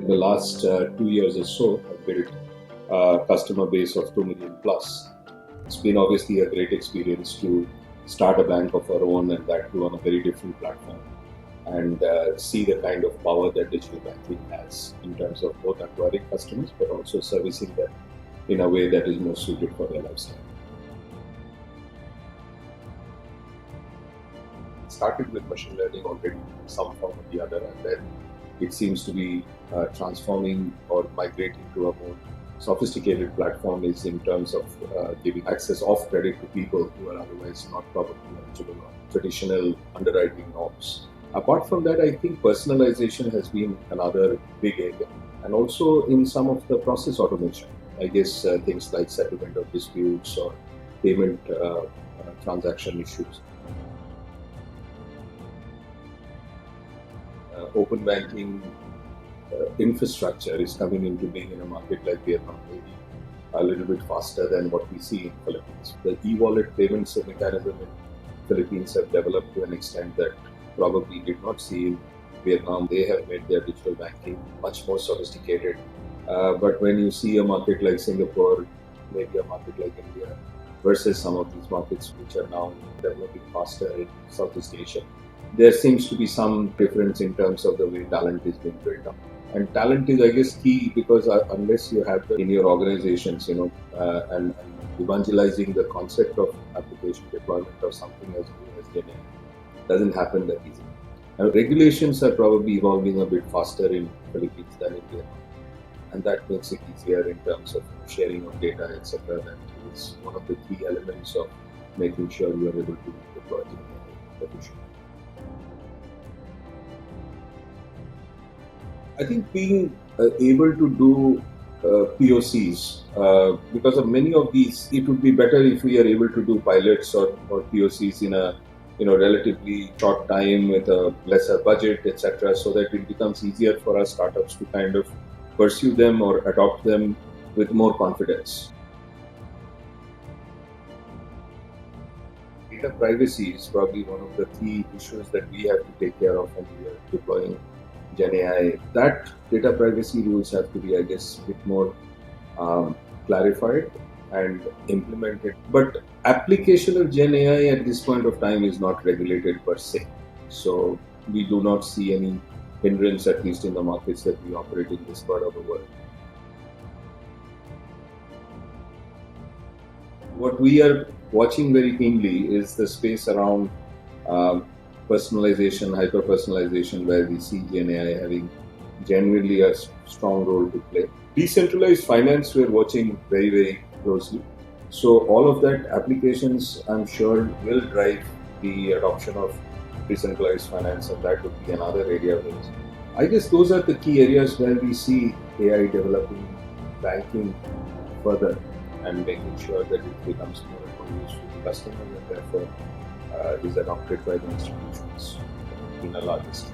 In the last 2 years or so, I've built a customer base of 2 million plus. It's been obviously a great experience to start a bank of our own, and that too on a very different platform, and see the kind of power that digital banking has in terms of both acquiring customers but also servicing them in a way that is more suited for their lifestyle. It started with machine learning already in some form or the other, and then it seems to be transforming or migrating to a more sophisticated platform is in terms of giving access of credit to people who are otherwise not probably eligible on traditional underwriting norms. Apart from that, I think personalization has been another big area, and also in some of the process automation. I guess things like settlement of disputes or payment transaction issues. Open banking infrastructure is coming into being in a market like Vietnam, maybe a little bit faster than what we see in Philippines. The e-wallet payments mechanism in Philippines have developed to an extent that probably did not see in Vietnam. They have made their digital banking much more sophisticated. But when you see a market like Singapore, maybe a market like India, versus some of these markets which are now developing faster in Southeast Asia, there seems to be some difference in terms of the way talent is being built up. And talent is, I guess, key because unless you have in your organizations, and evangelizing the concept of application deployment or something as new as Gen AI doesn't happen that easily. And regulations are probably evolving a bit faster in Philippines than in Vietnam, and that makes it easier in terms of sharing of data, etc. That is one of the key elements of making sure you are able to deploy Gen AI efficiently. I think being able to do POCs, because of many of these, it would be better if we are able to do pilots or POCs in a relatively short time with a lesser budget, etc., so that it becomes easier for our startups to kind of pursue them or adopt them with more confidence. Data privacy is probably one of the key issues that we have to take care of when we are deploying Gen AI. That data privacy rules have to be, I guess, a bit more clarified and implemented. But application of Gen AI at this point of time is not regulated per se. So we do not see any hindrance, at least in the markets that we operate in this part of the world. What we are watching very keenly is the space around personalization, hyper-personalization, where we see Gen AI having genuinely a strong role to play. Decentralized finance, we're watching very, very closely. So all of that applications, I'm sure, will drive the adoption of decentralized finance, and that would be another area of it. I guess those are the key areas where we see AI developing banking further and making sure that it becomes more and more useful to customers, and therefore is adopted by the institutions in a larger scale.